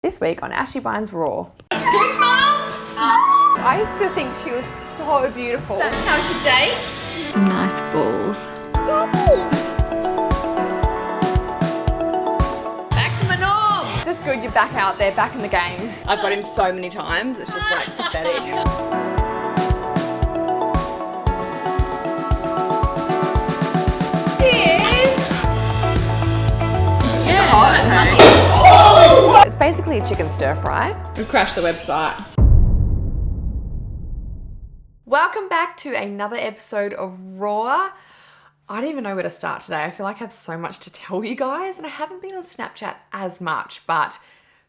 This week on Ashy Binds Raw. Goosebumps! I used to think she was so beautiful. How's your date? Some nice balls. Back to my norm. Just good you're back out there, back in the game. I've got him so many times, it's just like pathetic. It's basically a chicken stir fry. We've crashed the website. Welcome back to another episode of Raw. I don't even know where to start today. I feel like I have so much to tell you guys and I haven't been on Snapchat as much, but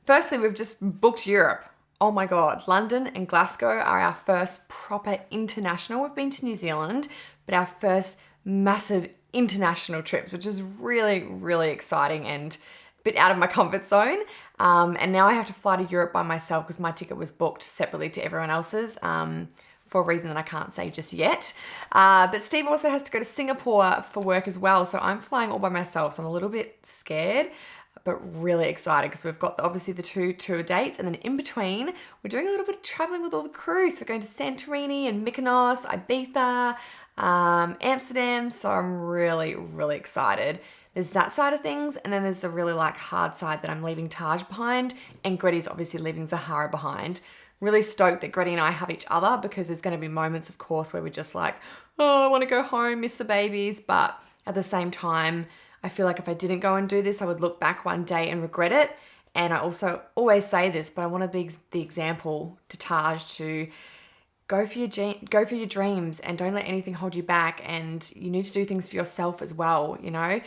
firstly, we've just booked Europe. Oh my God, London and Glasgow are our first proper international. We've been to New Zealand, but our first massive international trips, which is really, really exciting and a bit out of my comfort zone. And now I have to fly to Europe by myself because my ticket was booked separately to everyone else's. For a reason that I can't say just yet. But Steve also has to go to Singapore for work as well. So I'm flying all by myself. So I'm a little bit scared, but really excited because we've got obviously the two tour dates. And then in between, we're doing a little bit of traveling with all the crew. So we're going to Santorini and Mykonos, Ibiza, Amsterdam. So I'm really, really excited. There's that side of things. And then there's the really hard side that I'm leaving Taj behind. And Gretty's obviously leaving Zahara behind. Really stoked that Gretty and I have each other because there's going to be moments, of course, where we're just like, oh, I want to go home, miss the babies. But at the same time, I feel like if I didn't go and do this, I would look back one day and regret it. And I also always say this, but I want to be the example to Taj to go for your dreams and don't let anything hold you back. And you need to do things for yourself as well, you know?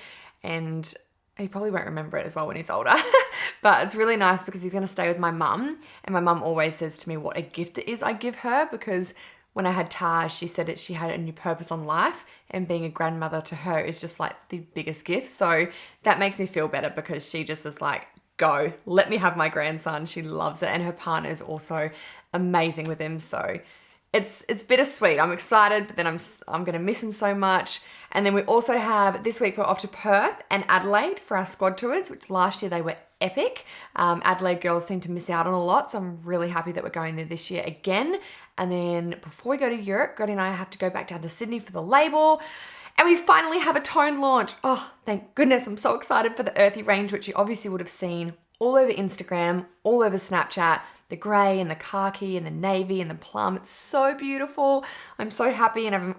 And he probably won't remember it as well when he's older. But it's really nice because he's going to stay with my mum. And my mum always says to me what a gift it is I give her, because when I had Taj, she said that she had a new purpose on life, and being a grandmother to her is just like the biggest gift. So that makes me feel better because she just is like, go, let me have my grandson. She loves it. And her partner is also amazing with him. So it's bittersweet. I'm excited, but then I'm going to miss him so much. And then we also have, this week we're off to Perth and Adelaide for our squad tours, which last year they were epic. Adelaide girls seem to miss out on a lot, so I'm really happy that we're going there this year again. And then before we go to Europe, Gretty and I have to go back down to Sydney for the label. And we finally have a toned launch. Oh, thank goodness. I'm so excited for the Earthy range, which you obviously would have seen all over Instagram, all over Snapchat. The grey and the khaki and the navy and the plum. It's so beautiful. I'm so happy, and I've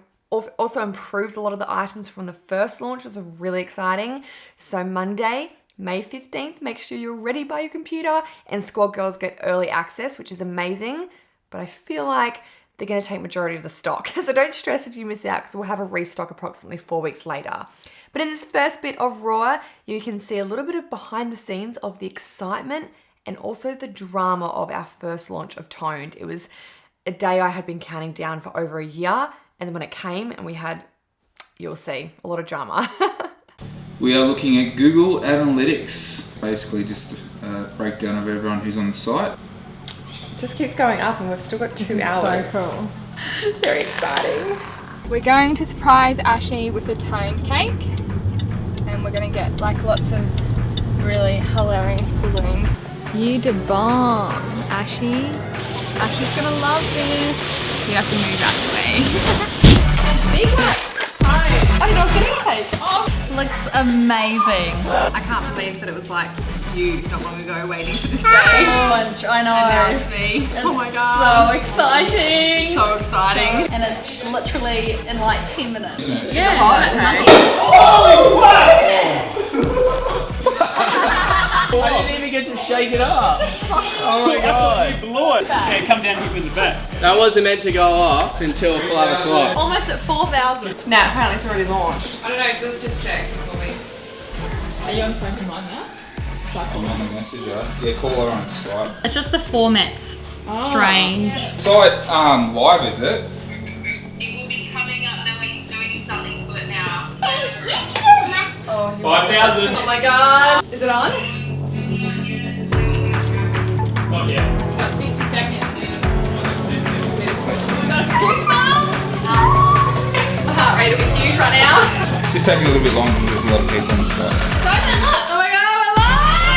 also improved a lot of the items from the first launch, which was really exciting. So Monday, May 15th, make sure you're ready by your computer, and squad girls get early access, which is amazing. But I feel like they're going to take majority of the stock. So don't stress if you miss out, because we'll have a restock approximately 4 weeks later. But in this first bit of Raw, you can see a little bit of behind the scenes of the excitement and also the drama of our first launch of Toned. It was a day I had been counting down for over a year, and then when it came and we had, you'll see, a lot of drama. We are looking at Google Analytics, basically just a breakdown of everyone who's on the site. Just keeps going up and we've still got 2 hours. So cool. Very exciting. We're going to surprise Ashy with a toned cake, and we're going to get lots of really hilarious balloons. You da bomb, Ashy. Ashy's gonna love this. You have to move out of the way. Big one. Oh, I didn't know I was getting a cake. Oh. Looks amazing. I can't believe that it was like you not long ago waiting for this day. Launch, I know. And now it's me. It's oh my God. So exciting. So exciting. And it's literally in 10 minutes. Yeah. Oh, I didn't even get to shake it up. Oh my God. You blew it. Okay, come down here with the bat. That wasn't meant to go off until 5 o'clock. Almost at 4,000. Nah, apparently it's already launched. I don't know, let's just check for me. Are you on phone from mine now? I'm on the messenger. Yeah, call her on Skype. It's just the format's strange. Site live, is it? It will be coming up, now we're doing something to it now. Oh, 5,000. oh my God. Is it on? Not yet. Got 60 seconds. My heart rate will be huge right now. Just taking a little bit longer because there's a lot of people on the site. Oh my God, we're live!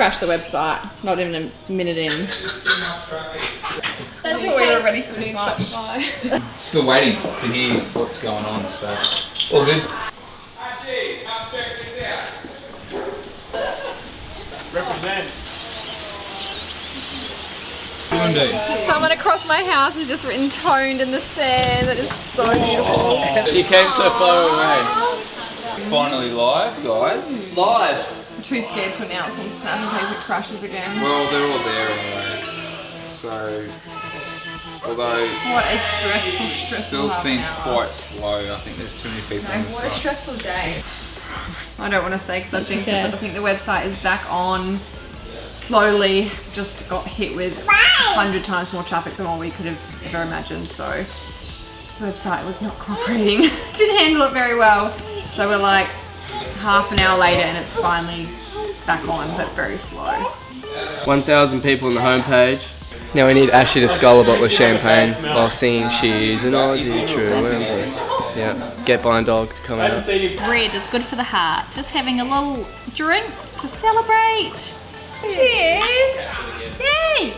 crashed the website. Not even a minute in. That's we were ready for this much. Still waiting to hear what's going on, so all good. Ashy, how check this out. Represent. Someone across my house has just written "toned" in the sand. That is so beautiful. She came so far away. Finally live, guys. Live. I'm too scared to announce on Snap in case it crashes again. Well, they're all there anyway. So, although What a stressful still half seems an hour. quite slow, I think there's too many people on the What a site. stressful day. I don't want to say because I've jinxed it, but I think the website is back on slowly. Just got hit with 100 times more traffic than what we could have ever imagined. So the website was not cooperating. Didn't handle it very well. So we're like half an hour later and it's finally back on, but very slow. 1,000 people on the homepage. Now we need Ashy to scull a bottle of champagne while singing "She's an Aussie True." Yeah, get Blind Dog to come out. Bread is good for the heart. Just having a little drink to celebrate. Cheers! Yay!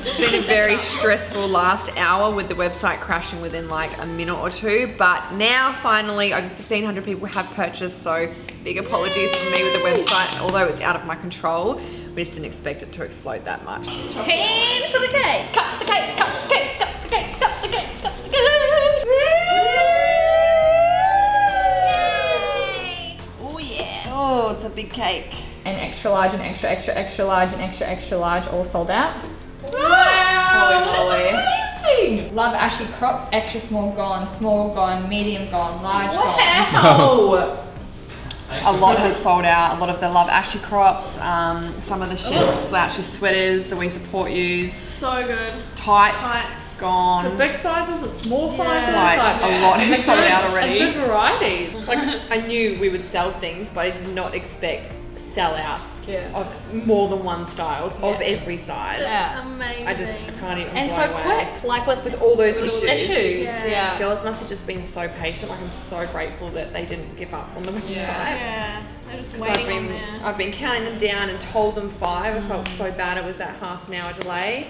It's been a very stressful last hour with the website crashing within like a minute or two, but now finally over 1,500 people have purchased, so big apologies from me with the website, although it's out of my control. We just didn't expect it to explode that much. Hand for the cake! Cut the cake! Cut the cake! Cut the cake! Cut the cake! Cut the cake! Yay! Oh yeah! Oh, it's a big cake. And extra large and extra, extra, extra large and extra, extra large all sold out. Holy moly. Amazing! Love Ashy crop, extra small gone, medium gone, large gone. Wow! A lot has sold out. A lot of the Love Ashy crops, some of the slouchy sweaters that we support use. So good. Tights gone. The big sizes, the small sizes, Like, a lot has sold out already. And good varieties. Like, I knew we would sell things, but I did not expect sellouts of more than one styles of every size. Yeah. Amazing. I can't even. And blown so away. quick, like with all those issues. Yeah. Girls must have just been so patient. Like, I'm so grateful that they didn't give up on the website. Yeah. They're just 'Cause waiting on there. I've been counting them down and told them 5. I felt so bad it was that half an hour delay.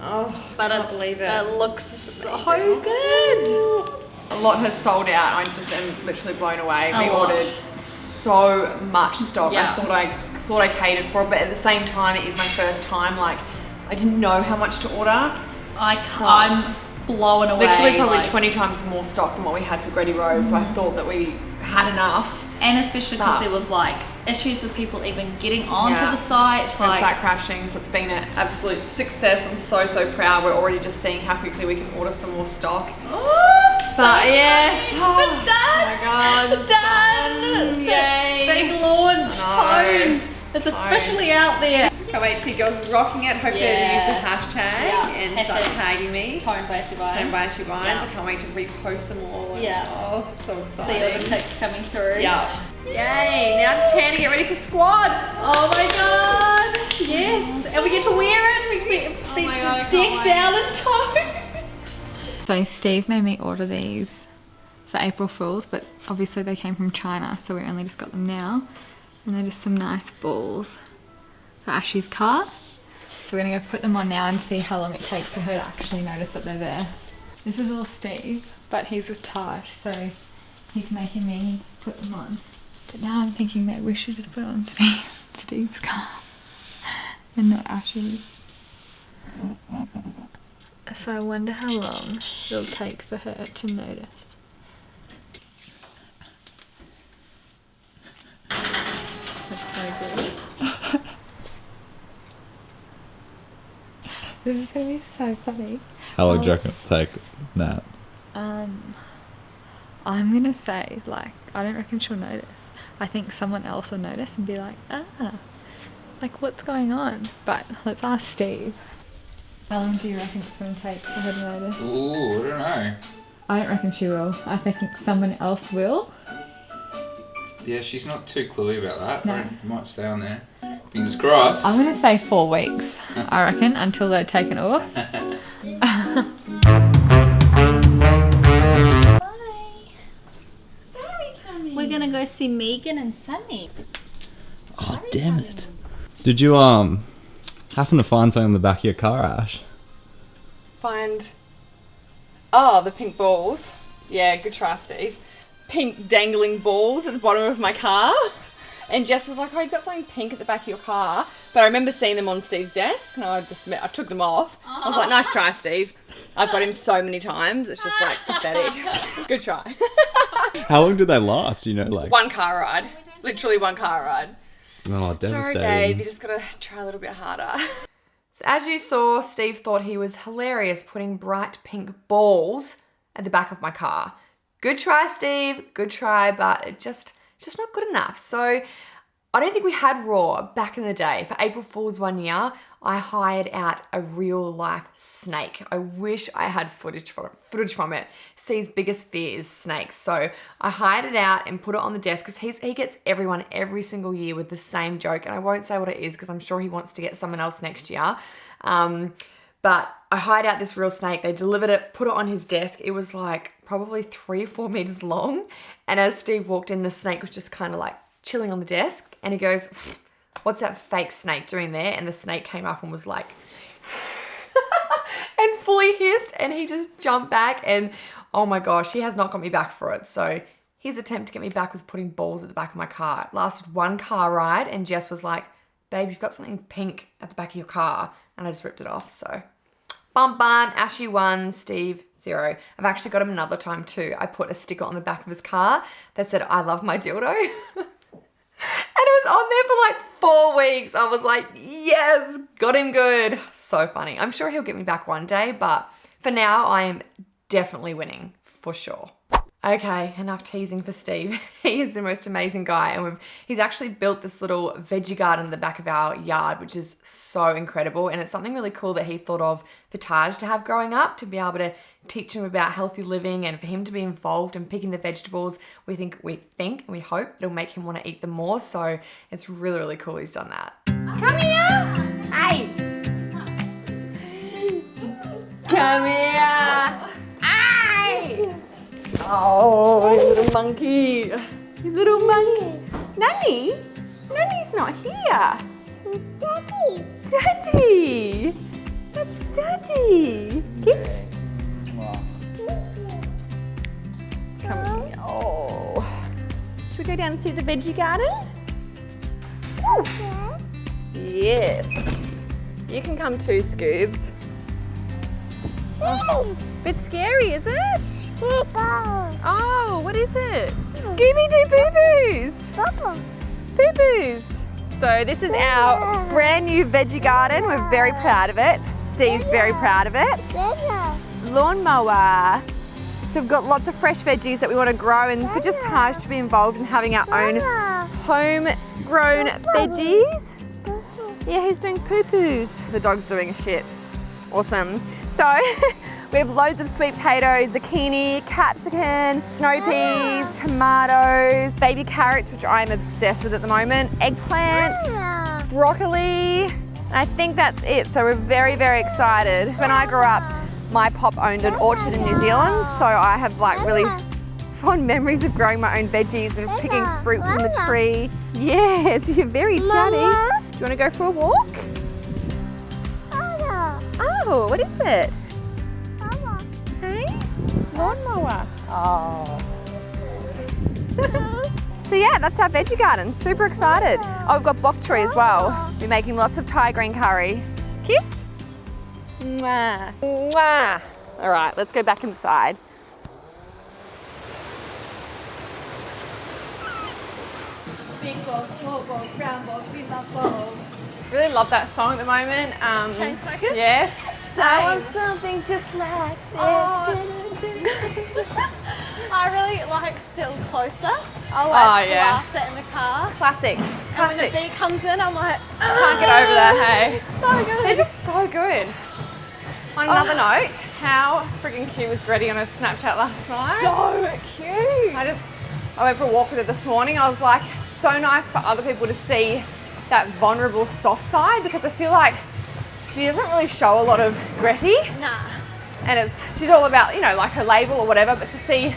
Oh, But I can't believe it. It looks so good. A lot has sold out. I just am literally blown away. We A lot. ordered so much stock. Yeah. I thought I catered for it, but at the same time, it is my first time. Like, I didn't know how much to order. I'm blown away. Literally, probably like- 20 times more stock than what we had for Gretty Rose. So I thought that we had enough. And especially because But- there was like issues with people even getting onto Yeah. the site. Like, Website crashing, so it's been an absolute success. I'm so proud. We're already just seeing how quickly we can order some more stock. But yes, it's done. Oh my god, It's done. Yay! Big launch. I know. Toned. It's officially out there. Can't wait to see girls rocking it. Hopefully they use the hashtag and start Hashtag tagging me. Toned by Ashy Vines. Toned by Ashy Vines. Yeah. I can't wait to repost them all. And, Yeah. Oh, so See all exciting. the pics coming through. Yeah. Yay! Now to tan to get ready for squad. Oh my god. Yes. And we get to wear it. We get Oh my God, I can't decked wait. out and toned. So Steve made me order these for April Fools, but obviously they came from China, so we only just got them now. And they're just some nice balls for Ashy's car. So we're gonna go put them on now and see how long it takes for her to actually notice that they're there. This is all Steve, but he's with Taj, so he's making me put them on. But now I'm thinking maybe we should just put it on Steve's car and not Ashy's. So I wonder how long it'll take for her to notice. That's so good. This is gonna be so funny. How long do you reckon it'll take that? I'm gonna say, like, I don't reckon she'll notice. I think someone else will notice and be like, like, what's going on? But let's ask Steve. How long do you reckon it's gonna take for her to notice? Ooh, I don't know. I don't reckon she will. I think someone else will. Yeah, she's not too cluey about that. No. Right? Might stay on there. Fingers crossed. I'm gonna say 4 weeks, I reckon, until they're taken off. We're gonna go see Megan and Sunny. Oh, damn it. Did you, happen to find something in the back of your car, Ash? Oh, the pink balls. Yeah, good try, Steve. Pink dangling balls at the bottom of my car. And Jess was like, oh, you've got something pink at the back of your car. But I remember seeing them on Steve's desk and I took them off. I was like, nice try, Steve. I've got him so many times. It's just like pathetic. Good try. How long did they last? You know, like... One car ride. Literally one car ride. Oh, devastating. Sorry, babe. You just gotta try a little bit harder. So as you saw, Steve thought he was hilarious putting bright pink balls at the back of my car. Good try, Steve. Good try, but it's just not good enough. So I don't think we had Raw back in the day. For April Fool's one year, I hired out a real life snake. I wish I had footage from it. Steve's biggest fear is snakes. So I hired it out and put it on the desk because he gets everyone every single year with the same joke. And I won't say what it is because I'm sure he wants to get someone else next year. But I hired out this real snake. They delivered it, put it on his desk. It was like probably 3 or 4 meters long. And as Steve walked in, the snake was just kind of like chilling on the desk. And he goes, what's that fake snake doing there? And the snake came up and was like, and fully hissed. And he just jumped back. And oh my gosh, he has not got me back for it. So his attempt to get me back was putting balls at the back of my car. It lasted one car ride. And Jess was like, babe, you've got something pink at the back of your car. And I just ripped it off. So bum, Ashy 1, Steve 0. I've actually got him another time too. I put a sticker on the back of his car that said, I love my dildo. And it was on there for like 4 weeks. I was like, yes, got him good. So funny. I'm sure he'll get me back one day, but for now, I am definitely winning for sure. Okay, enough teasing for Steve. He is the most amazing guy, and he's actually built this little veggie garden in the back of our yard, which is so incredible. And it's something really cool that he thought of for Taj to have growing up, to be able to teach him about healthy living and for him to be involved in picking the vegetables. We think and we hope it'll make him want to eat them more. So it's really, really cool he's done that. Come here! Hey! Come here! Hey! Oh, you little monkey. You little monkey. Nanny? Nanny's not here. Daddy. Daddy. That's Daddy. Kiss. Come here. Oh. Should we go down and see the veggie garden? Yes. You can come too, Scoobs. Oh, bit scary, is it? Oh, what is it? Scooby-Doo poo-poos! Poo-poos! So this is our brand new veggie garden. We're very proud of it. Steve's very proud of it. Lawnmower. So we've got lots of fresh veggies that we want to grow, and for just Taj to be involved in having our own homegrown veggies. Yeah, he's doing poo-poos. The dog's doing a shit. Awesome. So we have loads of sweet potatoes, zucchini, capsicum, snow peas, tomatoes, baby carrots, which I'm obsessed with at the moment, eggplant, broccoli, and I think that's it. So we're very, very excited. When I grew up, my pop owned an orchard in New Zealand, so I have like really fond memories of growing my own veggies and picking fruit from the tree. Yes, you're very chatty. Do you want to go for a walk? Oh, what is it? Hey? Lawnmower. Oh. So yeah, that's our veggie garden. Super excited. Oh, we've got bok choy as well. We're making lots of Thai green curry. Kiss? Mwah. Mwah. All right, let's go back inside. Big balls, small balls, round balls, we love balls. Really love that song at the moment. Chainsmokers? Yes. I want something just like this. Oh. I really like Still Closer. I like blast it in the car. Classic. And when the beat comes in, I'm like, can't get over that, hey? It's so good. They're just so good. On another note, how freaking cute was Grady on her Snapchat last night? So cute. I went for a walk with her this morning. I was like, so nice for other people to see that vulnerable soft side, because I feel like she doesn't really show a lot of Gretty. Nah. And she's all about, you know, like her label or whatever, but to see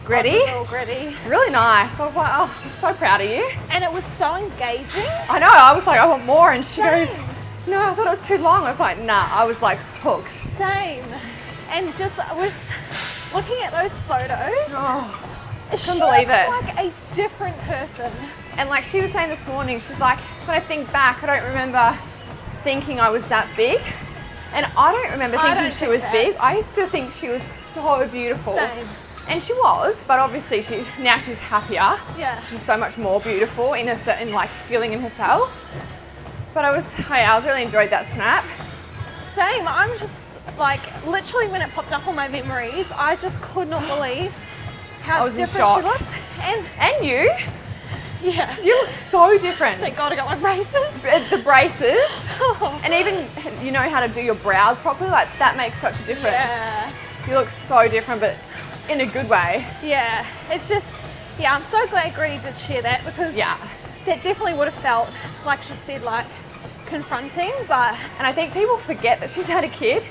Gritty. Little gritty. Really nice. I was like, oh, I'm so proud of you. And it was so engaging. I know. I was like, I want more. And she Same. goes, no, I thought it was too long. I was like, nah. I was like hooked. Same. And just was looking at those photos. Oh, She couldn't believe looks it. like a different person. And like she was saying this morning, she's like, when I think back, I don't remember thinking I was that big. And I don't remember I thinking don't she think was that. big. I used to think she was so beautiful. Same. And she was, but obviously now she's happier. Yeah. She's so much more beautiful in a certain like feeling in herself. But I was really enjoyed that snap. Same. I'm just like, literally when it popped up on my memories, I just could not believe I how was in different shock. she looks. And you yeah, look so different. thank God I got my braces. The braces, and even you know how to do your brows properly. Like that makes such a difference. Yeah. You look so different, but in a good way. Yeah. It's just, yeah, I'm so glad Gritty did share that because Yeah. that definitely would have felt, like she said, like confronting, but And I think people forget that she's had a kid,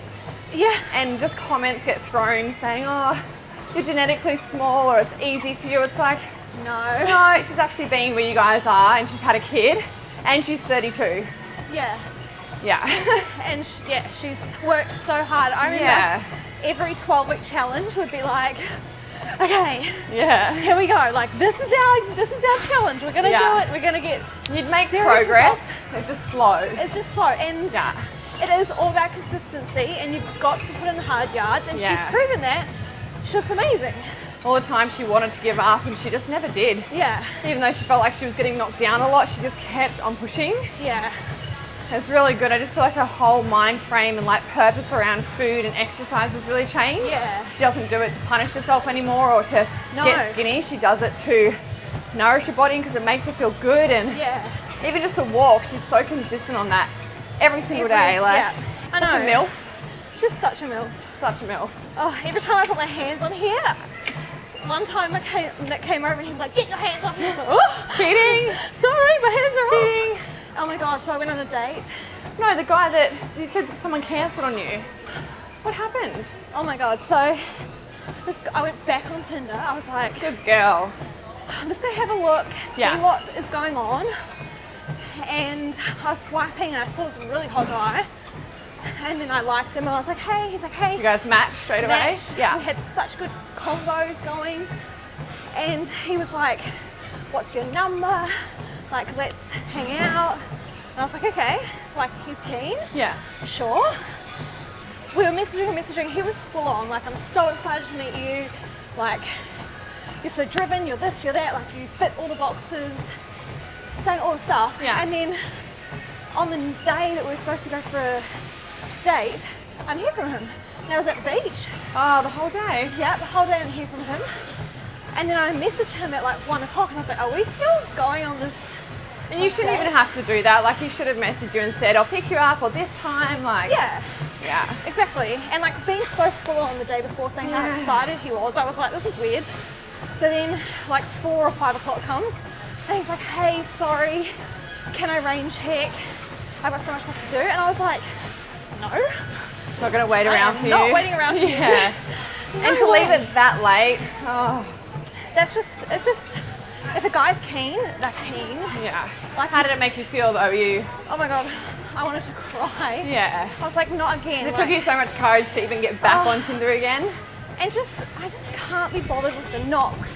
yeah. and just comments get thrown saying, "Oh, you're genetically small," or "It's easy for you." It's like, No. no, she's actually been where you guys are, and she's had a kid, and she's 32. Yeah. Yeah. And she's worked so hard. I remember Yeah. every 12-week challenge would be like, okay, Yeah. here we go. Like this is our challenge. We're gonna Yeah. do it. We're gonna get. You'd make serious progress. results. It's just slow. It's just slow, and Yeah. it is all about consistency. And you've got to put in the hard yards. And Yeah. she's proven that. She looks amazing. All the time she wanted to give up, and she just never did. Yeah. Even though she felt like she was getting knocked down a lot, she just kept on pushing. Yeah. It's really good. I just feel like her whole mind frame and like purpose around food and exercise has really changed. Yeah. She doesn't do it to punish herself anymore or to No. get skinny. She does it to nourish her body because it makes her feel good. And Yeah. even just the walk, she's so consistent on that every single day. Like, yeah. I such know. a MILF. She's such a MILF. Such a MILF. Oh, every time I put my hands on here, one time Nick came over and he was like, "Get your hands off!" And I was like, "Oh, Cheating. sorry, my hands are Cheating. off." Oh my God! So I went on a date. No, the guy that you said someone cancelled on you. What happened? Oh my God! So I went back on Tinder. I was like, Good girl. I'm just gonna have a look, see Yeah. what is going on. And I was swiping and I saw this really hot guy. And then I liked him. I was like, hey. He's like, hey. You guys matched straight away? Matched. Yeah. We had such good combos going. And he was like, what's your number? Like, let's hang out. And I was like, okay. Like, he's keen. Yeah. Sure. We were messaging. He was full on. Like, I'm so excited to meet you. Like, you're so driven. You're this, you're that. Like, you fit all the boxes. Saying all the stuff. Yeah. And then on the day that we were supposed to go for a date, I didn't hear from him. And I was at the beach. Oh, the whole day? Yeah, the whole day I didn't hear from him. And then I messaged him at like 1 o'clock and I was like, are we still going on this? And you shouldn't even have to do that. Like, he should have messaged you and said, I'll pick you up, or this time. Like, Yeah, yeah. exactly. And like being so full on the day before saying how Yeah. excited he was, I was like, this is weird. So then like 4 or 5 o'clock comes and he's like, hey, sorry, can I rain check? I've got so much stuff to do. And I was like, no. Not gonna wait I around am for you. not waiting around for you. Yeah. And to leave it that late, oh, It's just, if a guy's keen, they're keen. yeah. Like, How did it make you feel though? You, oh my God, I wanted to cry. yeah. I was like, not again. It like- took you so much courage to even get back Oh. on Tinder again. And I just can't be bothered with the knocks.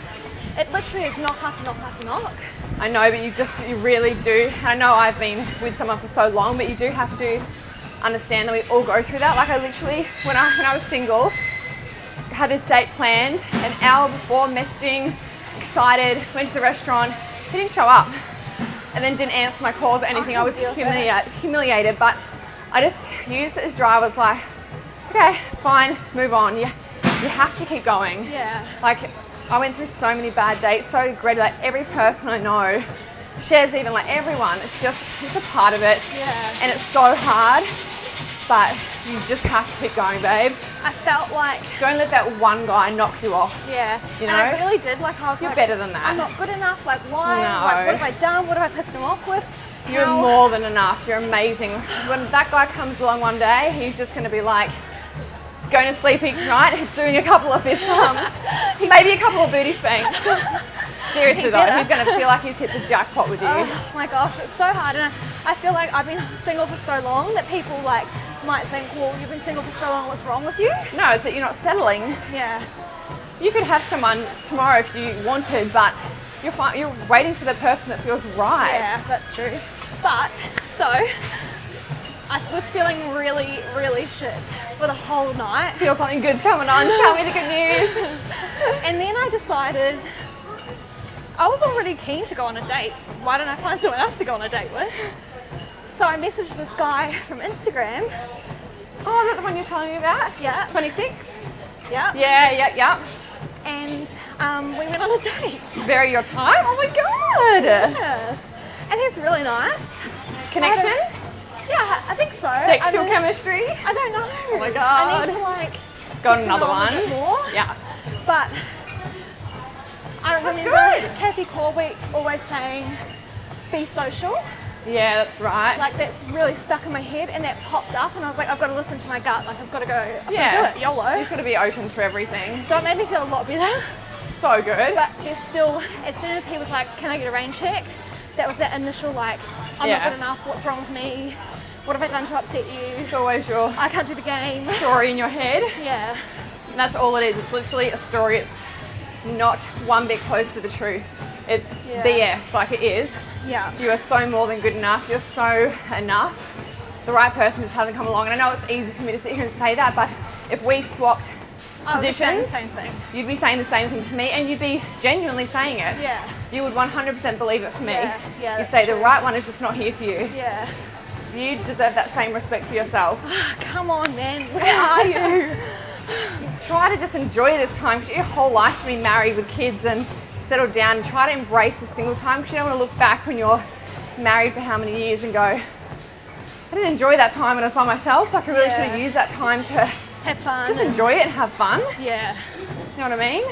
It literally is knock after knock after knock. I know, but you really do. I know I've been with someone for so long, but you do have to understand that we all go through that. Like, I literally, when I was single, had this date planned, an hour before, messaging, excited, went to the restaurant, he didn't show up, and then didn't answer my calls or anything. I was can deal with that. humiliated, but I just used it as drive. I was like, okay, it's fine, move on. You have to keep going. Yeah. Like, I went through so many bad dates, so great. Like, every person I know shares, even like everyone, it's a part of it. Yeah. And it's so hard, but you just have to keep going, babe. I felt like, Don't let that one guy knock you off. yeah. You And I know? really did. Like, I was You're like, better than that. I'm not good enough. Like, why? No. Like, what have I done? What have I pissed him off with? You're How- more than enough. You're amazing. When that guy comes along one day, he's just going to be like, going to sleep each night, doing a couple of fist pumps, maybe a couple of booty spanks. Seriously though, he's going to feel like he's hit the jackpot with you. Oh my gosh, it's so hard, and I feel like I've been single for so long that people like might think, well, you've been single for so long, what's wrong with you? No, it's that you're not settling. Yeah. You could have someone tomorrow if you wanted, but you're waiting for the person that feels right. Yeah, that's true. But, so, I was feeling really, really shit for the whole night. Feel something good's coming on, tell me the good news. And then I decided, I was already keen to go on a date. Why don't I find someone else to go on a date with? So I messaged this guy from Instagram. Oh, is that the one you're telling me about? Yeah. 26? Yeah. Yeah. And we went on a date. Vary your time? Oh my god! Yeah. And he's really nice. Connection? Yeah, I think so. Sexual chemistry? I don't know. Oh my god. I need to like got get to another know him one. a bit more. Yeah. But I remember Kathy Corwick always saying, be social. Yeah, that's right. Like that's really stuck in my head, and that popped up, and I was like, I've got to listen to my gut. Like I've got to go. I've got to do it. YOLO. You've got to be open to everything. So it made me feel a lot better. So good. But there's still, as soon as he was like, can I get a rain check? That was that initial like, I'm not good enough. What's wrong with me? What have I done to upset you? It's always your I can't do the game. Story in your head. Yeah. And that's all it is. It's literally a story. It's not one bit close to the truth. It's BS, like it is. Yeah. You are so more than good enough. You're so enough. The right person just hasn't come along. And I know it's easy for me to sit here and say that, but if we swapped positions, the same thing. You'd be saying the same thing to me, and you'd be genuinely saying it. Yeah. You would 100% believe it for me. Yeah, You'd say true. the right one is just not here for you. Yeah. You deserve that same respect for yourself. Come on, man. Where are you? Try to just enjoy this time, because your whole life to be married with kids and settle down, and try to embrace the single time, because you don't want to look back when you're married for how many years and go, I didn't enjoy that time when I was by myself. Like I really should have used that time to have fun. Just enjoy it and have fun. Yeah. You know what I mean?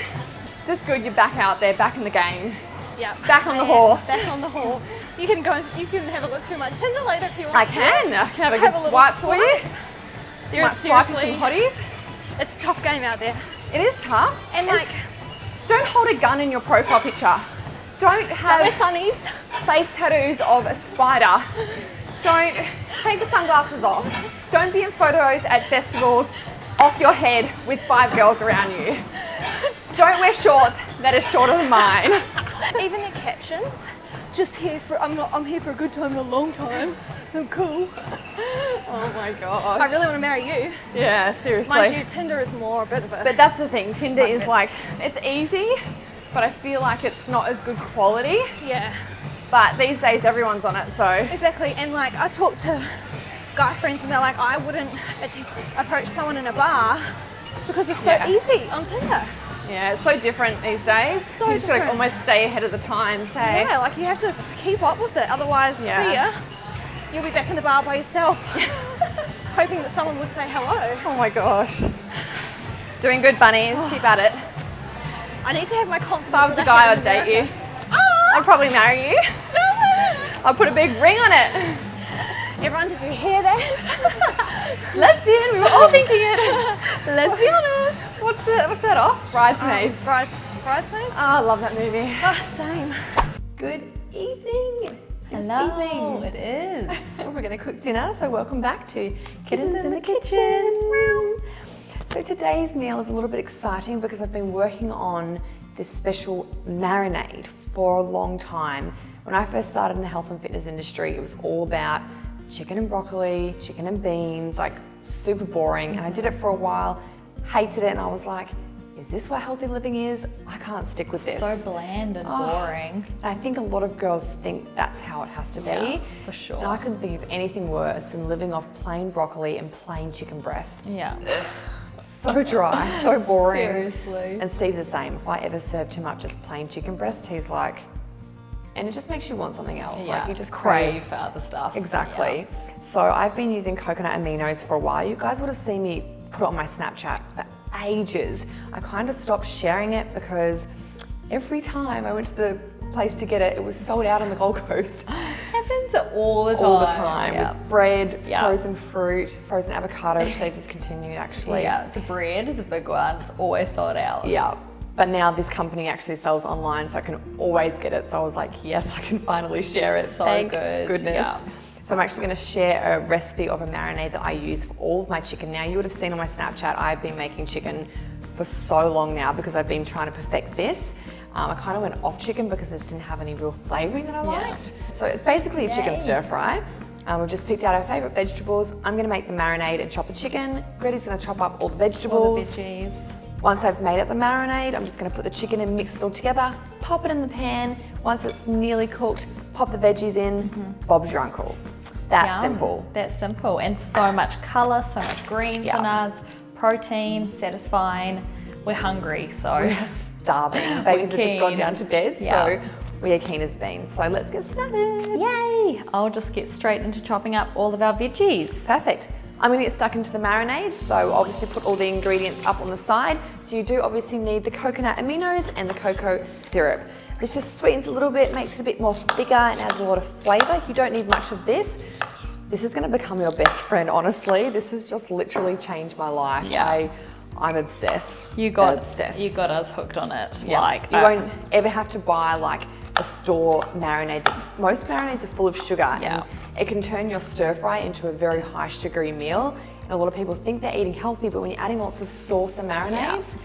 It's just good you're back out there, back in the game. Yeah. Back on the horse. Back on the horse. You can go. You can have a look through my Tinder later if you want. I can have a good swipe for you. You're seriously some hotties. It's a tough game out there. It is tough. And like, don't hold a gun in your profile picture. Don't have sunnies. Face tattoos of a spider. Don't take the sunglasses off. Don't be in photos at festivals off your head with 5 girls around you. Don't wear shorts that are shorter than mine. Even the captions, just here for I'm here for a good time and a long time. I'm cool. Oh my god. I really want to marry you. Yeah, seriously. Mind you, Tinder is more a bit of a. But that's the thing. Tinder is like, it's easy, but I feel like it's not as good quality. Yeah. But these days everyone's on it, so. Exactly, and like I talk to guy friends and they're like, I wouldn't approach someone in a bar because it's so easy on Tinder. Yeah, it's so different these days. So you just gotta almost stay ahead of the times, hey? Yeah, like you have to keep up with it, otherwise, see ya. You'll be back in the bar by yourself, hoping that someone would say hello. Oh my gosh. Doing good, bunnies. Keep at it. I need to have my confidence. If I was a guy, I'd date you. I'd probably marry you. Stop it! I'd put a big ring on it. Everyone, did you hear that? Lesbian, we were all thinking it. Let's be honest. What's that off? Bridesmaids. Bridesmaids? Oh, I love that movie. Oh, same. Good evening. Hello, it is. We're going to cook dinner, so welcome back to Kittens in the Kitchen. So today's meal is a little bit exciting because I've been working on this special marinade for a long time. When I first started in the health and fitness industry, it was all about chicken and broccoli, chicken and beans, like super boring. And I did it for a while, hated it, and I was like, is this what healthy living is? I can't stick with this. So bland and boring. And I think a lot of girls think that's how it has to be. Yeah, for sure. And I couldn't think of anything worse than living off plain broccoli and plain chicken breast. Yeah. So dry, so boring. Seriously. And Steve's the same. If I ever serve too much just plain chicken breast, he's like, and it just makes you want something else. Yeah. Like you just crave for other stuff. Exactly. So I've been using coconut aminos for a while. You guys would have seen me put it on my Snapchat for ages. I kind of stopped sharing it because every time I went to the place to get it. It was sold out on the Gold Coast. Happens all the time. All the time. Yeah. With bread, Yeah. frozen fruit, frozen avocado, which they discontinued actually. Yeah, the bread is a big one. It's always sold out. Yeah. But now this company actually sells online, so I can always get it. So I was like, yes, I can finally share it. So Thank good. goodness. Yeah. So I'm actually going to share a recipe of a marinade that I use for all of my chicken. Now you would have seen on my Snapchat, I've been making chicken for so long now because I've been trying to perfect this. I kind of went off chicken because it just didn't have any real flavouring that I liked. So it's basically a chicken stir fry. We've just picked out our favourite vegetables. I'm going to make the marinade and chop the chicken. Gretty's going to chop up all the vegetables. All the veggies. Once I've made up the marinade, I'm just going to put the chicken and mix it all together, pop it in the pan. Once it's nearly cooked, pop the veggies in. Bob's your uncle. That simple. That's simple. And so much colour, so much greens in us, protein, satisfying. We're hungry, so. We're starving. Babies have just gone down to bed, so we are keen as beans. So let's get started. Yay! I'll just get straight into chopping up all of our veggies. Perfect. I'm going to get stuck into the marinade, so obviously put all the ingredients up on the side. So you do obviously need the coconut aminos and the cocoa syrup. This just sweetens a little bit, makes it a bit more thicker and adds a lot of flavour. You don't need much of this. This is going to become your best friend, honestly. This has just literally changed my life. Yeah. I'm obsessed. You got us hooked on it. Yeah. Like you won't ever have to buy like a store marinade. Most marinades are full of sugar. Yeah. And it can turn your stir fry into a very high sugary meal. And a lot of people think they're eating healthy, but when you're adding lots of sauce and marinades,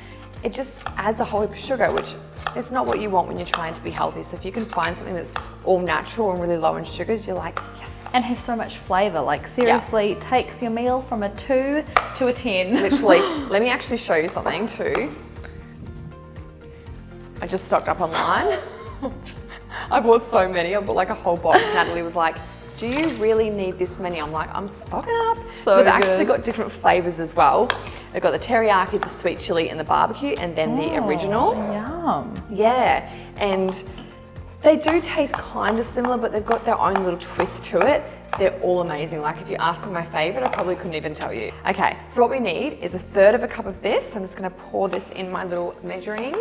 it just adds a whole heap of sugar, which is not what you want when you're trying to be healthy. So if you can find something that's all natural and really low in sugars, you're like, yes. And has so much flavour. Like seriously, takes your meal from a 2 to a 10. Literally. Let me actually show you something too. I just stocked up online. I bought so many. I bought like a whole box. Natalie was like, do you really need this many? I'm like, I'm stocking up. So they've actually got different flavours as well. They've got the teriyaki, the sweet chili and the barbecue, and then the original. Yum. Yeah, and they do taste kind of similar, but they've got their own little twist to it. They're all amazing. Like if you ask me my favourite, I probably couldn't even tell you. Okay, so what we need is 1/3 cup of this. I'm just gonna pour this in my little measuring.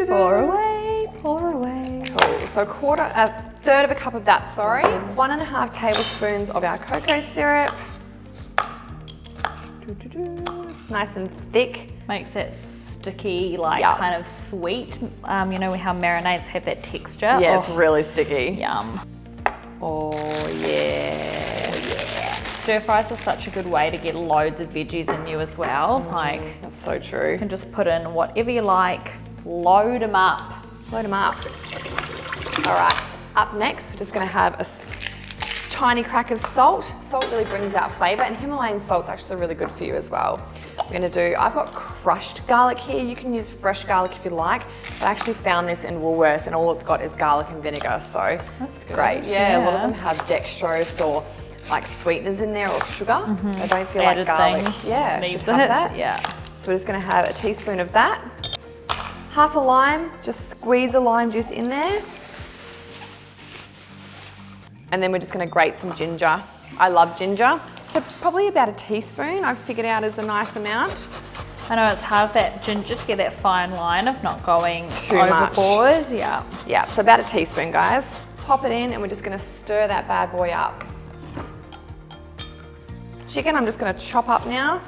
Pour away, pour away. Cool, so 1/3 cup of that, sorry. 1.5 tablespoons of our cocoa syrup. It's nice and thick. Makes it sticky, like kind of sweet. You know how marinades have that texture? Yeah, it's really sticky. Yum. Oh yeah. Stir fries are such a good way to get loads of veggies in you as well. Like, that's so true. You can just put in whatever you like, load them up. Load them up. All right, up next, we're just gonna have a tiny crack of salt. Salt really brings out flavour, and Himalayan salt's actually really good for you as well. We're gonna do, I've got crushed garlic here. You can use fresh garlic if you like, but I actually found this in Woolworths and all it's got is garlic and vinegar, so that's good. Great. Yeah, a lot of them have dextrose or like sweeteners in there or sugar. I don't feel Added like garlic. things Yeah, needs should have it. that. Yeah. So we're just gonna have a teaspoon of that. Half a lime, just squeeze a lime juice in there. And then we're just gonna grate some ginger. I love ginger. So probably about a teaspoon, I've figured out is a nice amount. I know it's hard for that ginger to get that fine line of not going Too much. overboard. Yeah. Yeah, so about a teaspoon, guys. Pop it in and we're just gonna stir that bad boy up. Chicken, I'm just gonna chop up now.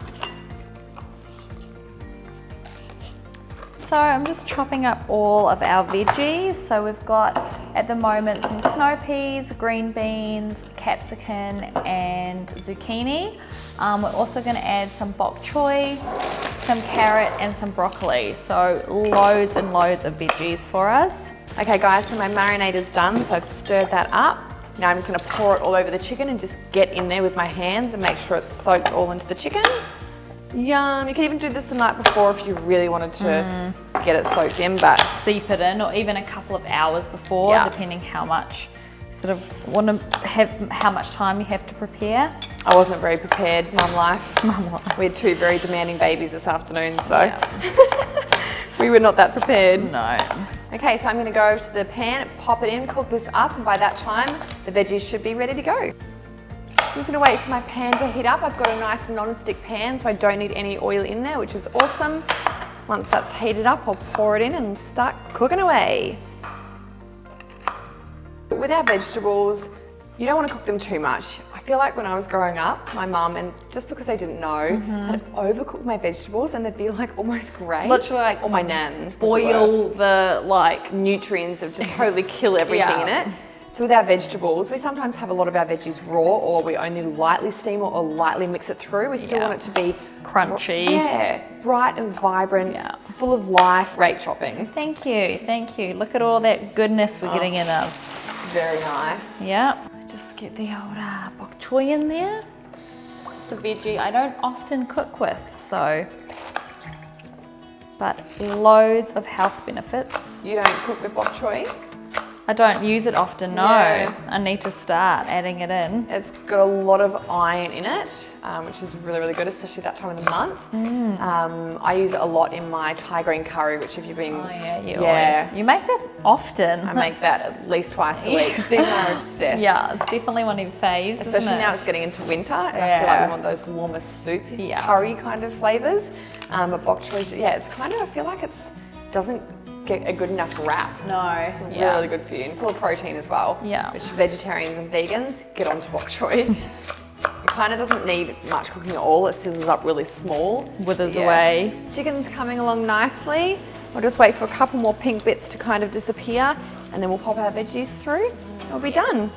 So I'm just chopping up all of our veggies. So we've got at the moment some snow peas, green beans, capsicum and zucchini. We're also going to add some bok choy, some carrot and some broccoli. So loads and loads of veggies for us. Okay guys, so my marinade is done, so I've stirred that up. Now I'm just gonna pour it all over the chicken and just get in there with my hands and make sure it's soaked all into the chicken. Yum, you can even do this the night before if you really wanted to get it soaked in, but seep it in, or even a couple of hours before, depending how much sort of want to have, how much time you have to prepare. I wasn't very prepared, mum life. We had 2 very demanding babies this afternoon, so we were not that prepared. No. Okay, so I'm gonna go to the pan, pop it in, cook this up, and by that time, the veggies should be ready to go. I'm just gonna wait for my pan to heat up. I've got a nice non-stick pan, so I don't need any oil in there, which is awesome. Once that's heated up, I'll pour it in and start cooking away. with our vegetables, you don't want to cook them too much. I feel like when I was growing up, my mum, and just because they didn't know, I'd overcook my vegetables and they'd be like almost grey. Literally like, or my nan. boil the like Nutrients of just totally kill everything in it. So with our vegetables, we sometimes have a lot of our veggies raw, or we only lightly steam or lightly mix it through. We still want it to be crunchy. Yeah, bright and vibrant, full of life. Great chopping. Thank you, thank you. Look at all that goodness we're getting in us. Very nice. Yeah. Just get the old bok choy in there. It's a veggie I don't often cook with, so. But loads of health benefits. You don't cook with bok choy? I don't use it often, no. Yeah. I need to start adding it in. It's got a lot of iron in it, which is really, really good, especially that time of the month. I use it a lot in my Thai green curry, which if you've been... Oh yeah, always. You make that often. I make that at least twice a week. Steve and I are obsessed. Yeah, it's definitely one of your faves, especially now it's getting into winter, and I feel like we want those warmer soup, curry kind of flavours. But bok choy, it's kind of, I feel like it doesn't get a good enough wrap. No. It's really good for you and full of protein as well. Yeah. Which vegetarians and vegans, get onto bok choy. It kind of doesn't need much cooking at all. It sizzles up really small. Withers away. Chicken's coming along nicely. We'll just wait for a couple more pink bits to kind of disappear, and then we'll pop our veggies through. It'll be done.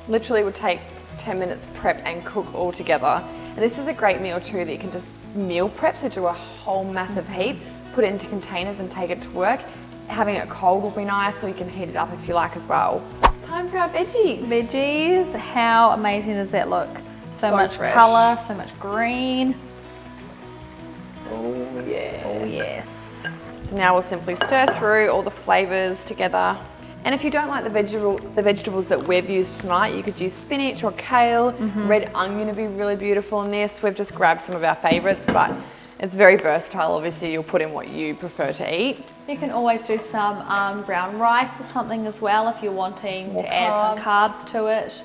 Literally would take 10 minutes prep and cook all together. And this is a great meal too that you can just meal prep, so do a whole massive heap, put it into containers and take it to work. Having it cold will be nice, or you can heat it up if you like as well. Time for our veggies. Veggies, how amazing does that look? So much fresh. colour, so much green. Oh yeah. Oh yes. So now we'll simply stir through all the flavours together. And if you don't like the vegetables that we've used tonight, you could use spinach or kale. Red onion would be really beautiful in this. We've just grabbed some of our favourites, but it's very versatile. Obviously, you'll put in what you prefer to eat. You can always do some brown rice or something as well if you're wanting to add some carbs to it.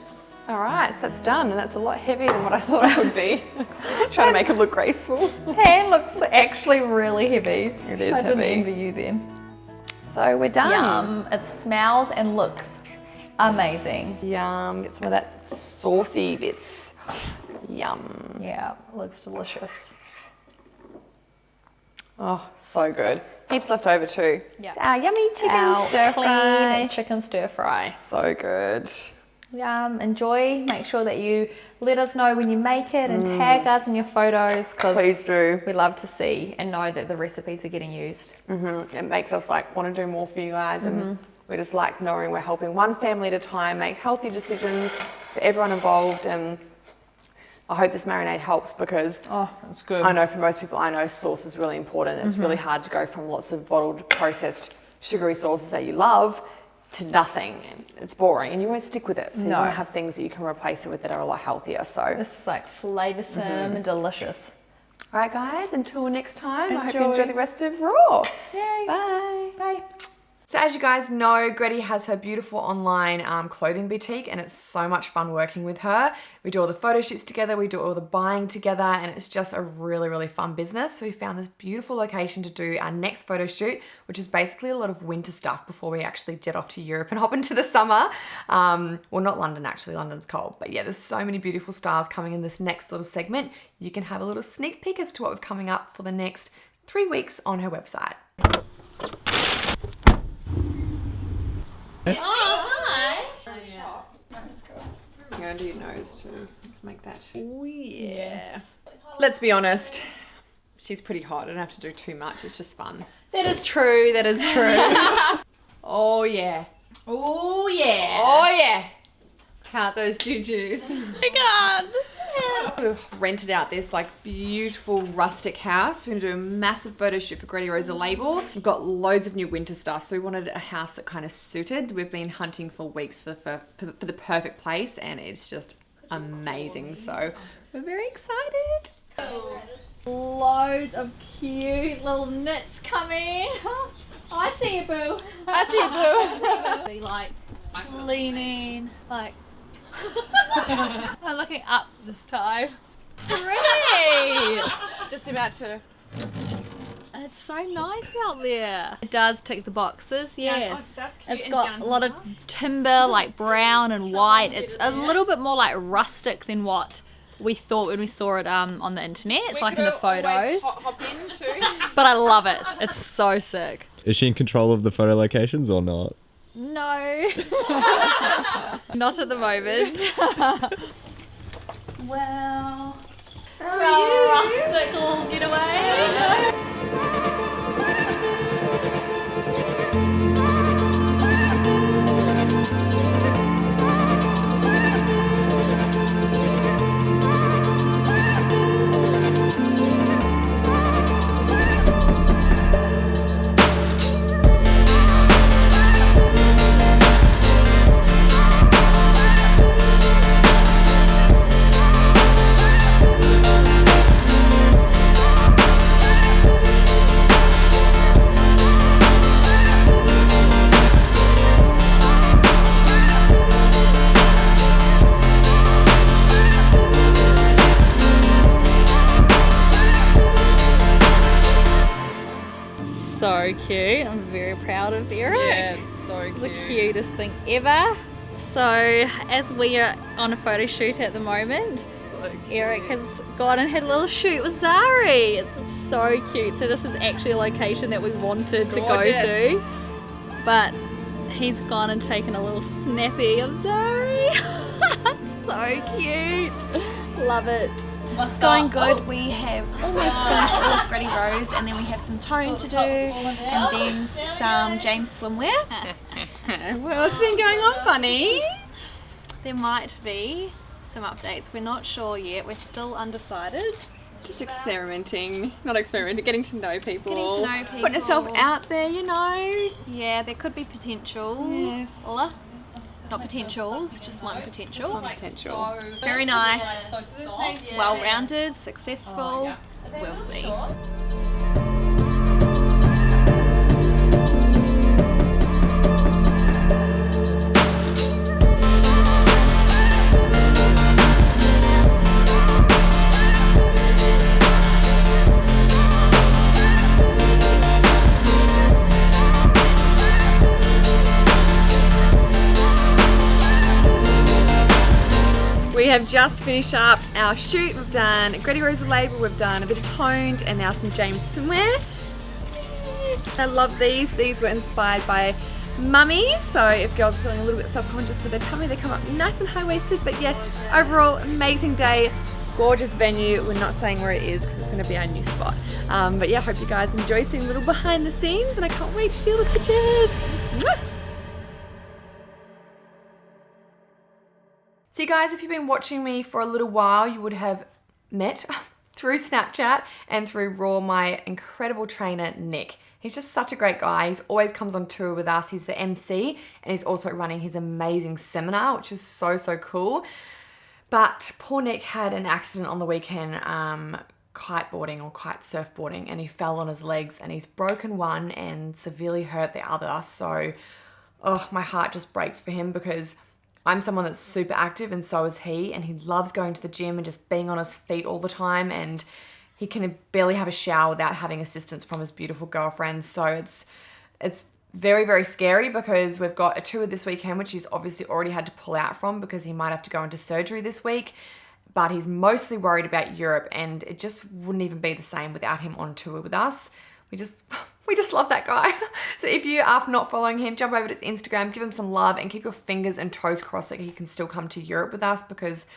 All right, so that's done, and that's a lot heavier than what I thought it would be. Trying to make it look graceful. Hand looks actually really heavy. It is I heavy. didn't envy you then. So we're done. Yum. It smells and looks amazing. Yum. Get some of that saucy bits. Yum. Yeah, looks delicious. Oh, so good. Heaps left over too. Yeah. It's our yummy chicken stir fry. Clean chicken stir fry. So good. Enjoy. Make sure that you let us know when you make it and tag us in your photos, because Please do. we love to see and know that the recipes are getting used. It makes us like want to do more for you guys, and we just like knowing we're helping one family at a time make healthy decisions for everyone involved. And I hope this marinade helps, because it's good. I know for most people I know sauce is really important. It's really hard to go from lots of bottled, processed, sugary sauces that you love to nothing. It's boring and you won't stick with it. So you want to have things that you can replace it with that are a lot healthier. So This is like flavoursome and delicious. all right guys, until next time, I hope you enjoy the rest of Raw. Yay. Bye. Bye. So as you guys know, Gretty has her beautiful online clothing boutique, and it's so much fun working with her. We do all the photo shoots together, we do all the buying together, and it's just a really, really fun business. So we found this beautiful location to do our next photo shoot, which is basically a lot of winter stuff before we actually jet off to Europe and hop into the summer. Well, not London actually, London's cold. But yeah, there's so many beautiful stars coming in this next little segment. You can have a little sneak peek as to what we've coming up for the next 3 weeks on her website. Oh, hi. I'm gonna do your nose too. Let's make that. Oh yeah. Let's be honest. She's pretty hot. I don't have to do too much. It's just fun. That is true. That is true. Oh yeah. Oh, yeah. Oh yeah. Count those jujus. Oh, my God. We've rented out this like beautiful rustic house. We're gonna do a massive photo shoot for Gretty Rosa label. We've got loads of new winter stuff, so we wanted a house that kind of suited. We've been hunting for weeks for the perfect place, and it's just amazing. So we're very excited. Loads of cute little knits coming. Oh, I see you, boo. I see you, boo. Be like leaning, like. I'm looking up this time. Pretty. Just about to. it's so nice out there. It does tick the boxes, yes. That's cute. It's got a lot of timber, like brown and white. It's a little bit more like rustic than what we thought when we saw it on the internet, like in the photos. Hop in too. But I love it. It's so sick. Is she in control of the photo locations or not? No. Not at the moment. Well, rustic little getaway. So cute. I'm very proud of Eric. Yeah, it's so It's cute. the cutest thing ever. So as we are on a photo shoot at the moment, Eric has gone and had a little shoot with Zari. It's so cute. So this is actually a location that we wanted to go to. But he's gone and taken a little snappy of Zari. It's so cute. Love it. It's going good. We have almost finished all of Gritty Rose, and then we have some tone to do, and then some James swimwear. What's been going on, Bunny? There might be some updates. We're not sure yet. We're still undecided. Just experimenting. Not experimenting, getting to know people. Getting to know people. Putting yourself out there, you know. Yeah, there could be potential. Yes. Not potentials, just one potential. Potential. Very nice, well-rounded, successful. We'll see. We have just finished up our shoot. We've done a Gritty Rose label, we've done a bit of toned, and now some James swimwear. I love these. These were inspired by mummies, so if girls are feeling a little bit self-conscious with their tummy, they come up nice and high-waisted. But yeah, overall, amazing day, gorgeous venue. We're not saying where it is because it's going to be our new spot. But yeah, hope you guys enjoyed seeing a little behind the scenes, and I can't wait to see all the pictures. Mwah! So you guys, if you've been watching me for a little while, you would have met through Snapchat and through Raw my incredible trainer, Nick. He's just such a great guy. He's always comes on tour with us. He's the MC, and he's also running his amazing seminar, which is so, so cool. But poor Nick had an accident on the weekend, kiteboarding or kite surfboarding, and he fell on his legs, and he's broken one and severely hurt the other. So, oh, my heart just breaks for him because I'm someone that's super active, and so is he, and he loves going to the gym and just being on his feet all the time, and he can barely have a shower without having assistance from his beautiful girlfriend. So it's very, very scary because we've got a tour this weekend, which he's obviously already had to pull out from because he might have to go into surgery this week, but he's mostly worried about Europe, and it just wouldn't even be the same without him on tour with us. We just love that guy. So if you are not following him, jump over to his Instagram, give him some love, and keep your fingers and toes crossed that he can still come to Europe with us because,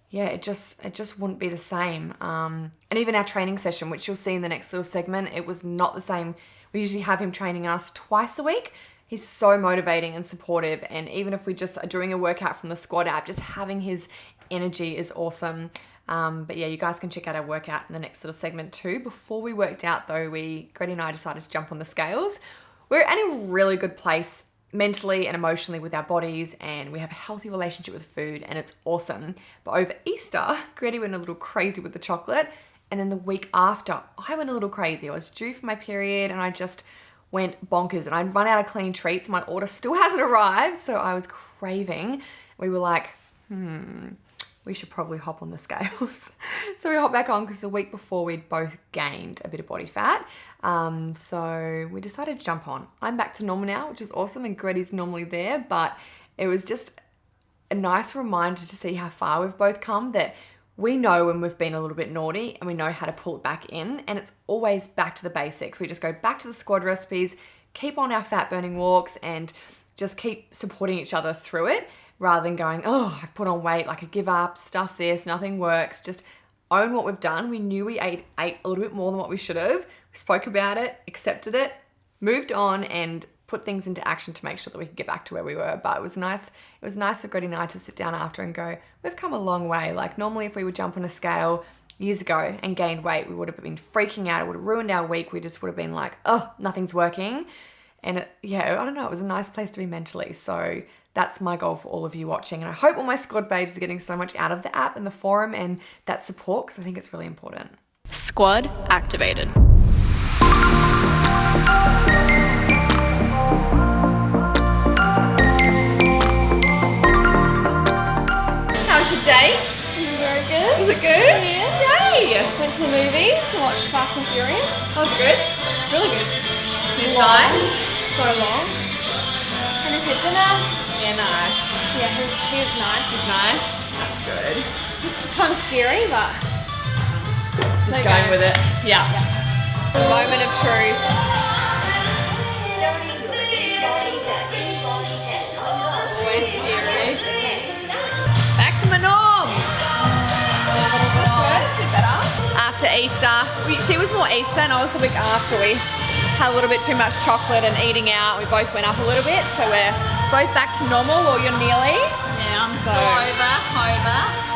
yeah, it just wouldn't be the same. And even our training session, which you'll see in the next little segment, it was not the same. We usually have him training us twice a week. He's so motivating and supportive, and even if we just are doing a workout from the squad app, just having his energy is awesome. But yeah, you guys can check out our workout in the next little segment too. Before we worked out though, Grady and I decided to jump on the scales. We're in a really good place mentally and emotionally with our bodies, and we have a healthy relationship with food, and it's awesome. But over Easter, Grady went a little crazy with the chocolate, and then the week after, I went a little crazy. I was due for my period, and I just went bonkers, and I'd run out of clean treats. My order still hasn't arrived, so I was craving. We were like, we we should probably hop on the scales. So we hop back on because the week before we'd both gained a bit of body fat. So we decided to jump on. I'm back to normal now, which is awesome, and Gretty's normally there, but it was just a nice reminder to see how far we've both come, that we know when we've been a little bit naughty and we know how to pull it back in, and it's always back to the basics. We just go back to the squad recipes, keep on our fat burning walks, and just keep supporting each other through it, rather than going, oh, I've put on weight, like I give up, stuff this, nothing works. Just own what we've done. We knew we ate a little bit more than what we should have. We spoke about it, accepted it, moved on, and put things into action to make sure that we could get back to where we were. But it was nice for Gretty and I to sit down after and go, we've come a long way. Like normally if we would jump on a scale years ago and gained weight, we would have been freaking out. It would have ruined our week. We just would have been like, oh, nothing's working. And I don't know, it was a nice place to be mentally. So that's my goal for all of you watching. And I hope all my squad babes are getting so much out of the app and the forum and that support, because I think it's really important. Squad activated. How was your date? Very good. Was it good? Yeah. Yay! Went to the movies and watched Fast and Furious. That was good. Really good. It was nice. So long. And then had dinner. Yeah, nice. Yeah, he was nice. He's nice. That's good. It's kind of scary, but Just going with it. yeah. Moment of truth. Always scary. Back to my norm. After Easter, she was more Easter and I was the week after. We had a little bit too much chocolate and eating out. We both went up a little bit, so we're both back to normal, or you're nearly. Yeah, I'm still over.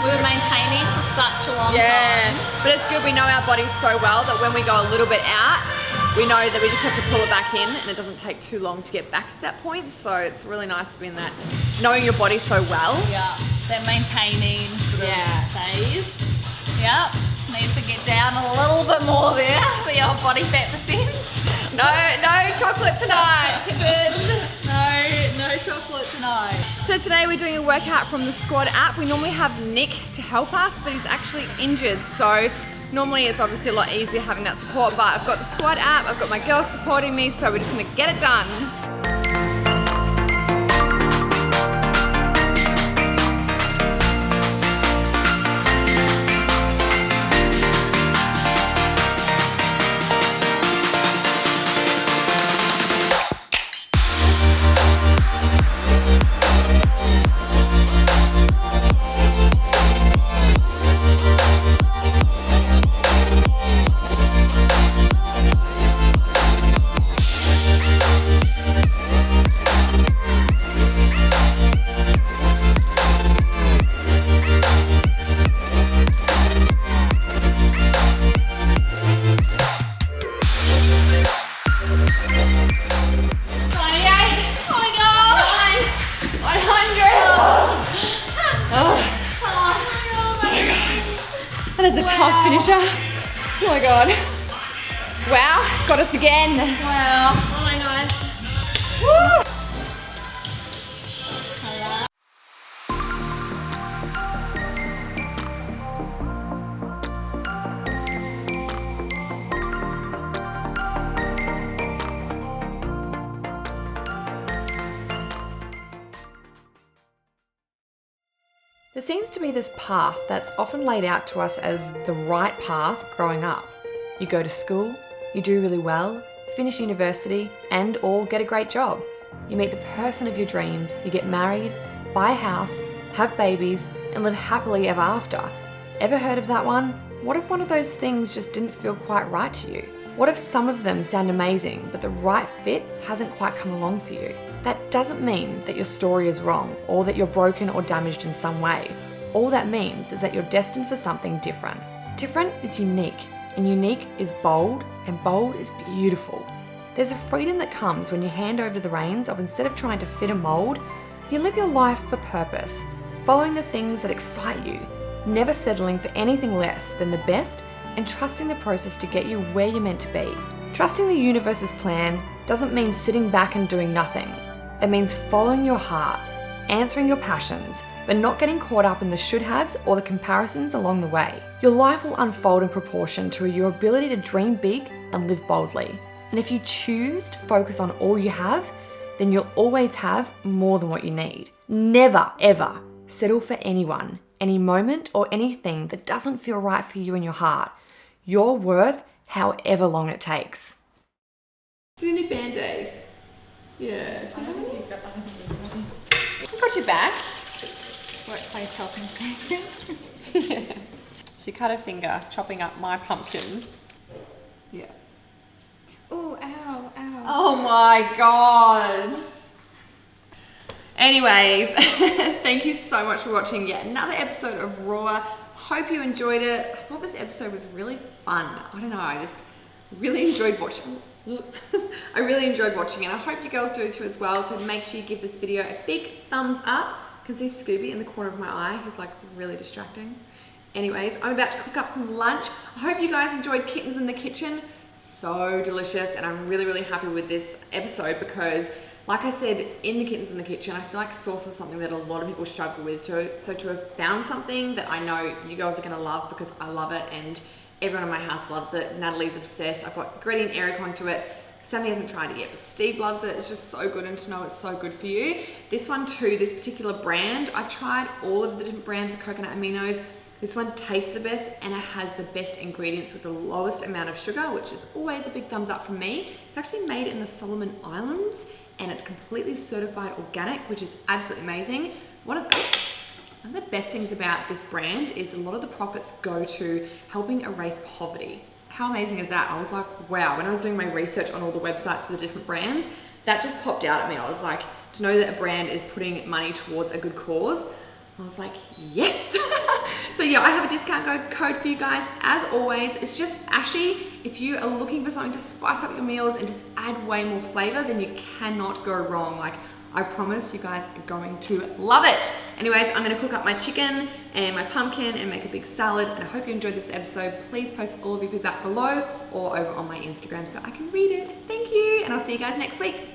We were maintaining for such a long Yeah, time. but it's good. We know our bodies so well that when we go a little bit out, we know that we just have to pull it back in, and it doesn't take too long to get back to that point. So it's really nice to be in that, knowing your body so well. Yeah, that maintaining sort of phase. Yep, needs to get down a little bit more there, the old body fat percent. No chocolate tonight. No chocolate tonight. So today we're doing a workout from the Squad app. We normally have Nick to help us, but he's actually injured. So normally it's obviously a lot easier having that support, but I've got the Squad app, I've got my girls supporting me, so we're just gonna get it done. That is a tough finisher. Oh my god. Wow, got us again. Wow. Oh my god. Woo! There seems to be this path that's often laid out to us as the right path growing up. You go to school, you do really well, finish university, and or get a great job. You meet the person of your dreams, you get married, buy a house, have babies, and live happily ever after. Ever heard of that one? What if one of those things just didn't feel quite right to you? What if some of them sound amazing, but the right fit hasn't quite come along for you? That doesn't mean that your story is wrong or that you're broken or damaged in some way. All that means is that you're destined for something different. Different is unique, and unique is bold, and bold is beautiful. There's a freedom that comes when you hand over the reins of, instead of trying to fit a mold, you live your life for purpose, following the things that excite you, never settling for anything less than the best, and trusting the process to get you where you're meant to be. Trusting the universe's plan doesn't mean sitting back and doing nothing. It means following your heart, answering your passions, but not getting caught up in the should-haves or the comparisons along the way. Your life will unfold in proportion to your ability to dream big and live boldly. And if you choose to focus on all you have, then you'll always have more than what you need. Never, ever settle for anyone, any moment, or anything that doesn't feel right for you in your heart. You're worth however long it takes. Do you need a Band-Aid? Yeah. Do you have any? I've got your back. Workplace health and safety. Yeah. She cut her finger chopping up my pumpkin. Yeah. Oh, ow, ow. Oh my god. Anyways, thank you so much for watching yet another episode of Raw. Hope you enjoyed it. I thought this episode was really fun. I don't know, I just really enjoyed watching. I really enjoyed watching it. I hope you girls do too as well. So make sure you give this video a big thumbs up. I can see Scooby in the corner of my eye. He's like really distracting. Anyways, I'm about to cook up some lunch. I hope you guys enjoyed Kittens in the Kitchen. So delicious, and I'm really, really happy with this episode because, like I said, in the Kittens in the Kitchen, I feel like sauce is something that a lot of people struggle with. So to have found something that I know you girls are gonna love because I love it and everyone in my house loves it. Natalie's obsessed. I've got Gretty and Eric onto it. Sammy hasn't tried it yet, but Steve loves it. It's just so good, and to know it's so good for you. This one too, this particular brand, I've tried all of the different brands of coconut aminos. This one tastes the best and it has the best ingredients with the lowest amount of sugar, which is always a big thumbs up from me. It's actually made in the Solomon Islands and it's completely certified organic, which is absolutely amazing. One of the best things about this brand is a lot of the profits go to helping erase poverty. How amazing is that? I was like, wow, when I was doing my research on all the websites for the different brands, that just popped out at me. I was like, to know that a brand is putting money towards a good cause, I was like, yes. So yeah, I have a discount code for you guys. As always, it's just Ashy. If you are looking for something to spice up your meals and just add way more flavor, then you cannot go wrong. Like, I promise you guys are going to love it. Anyways, I'm gonna cook up my chicken and my pumpkin and make a big salad, and I hope you enjoyed this episode. Please post all of your feedback below or over on my Instagram so I can read it. Thank you, and I'll see you guys next week.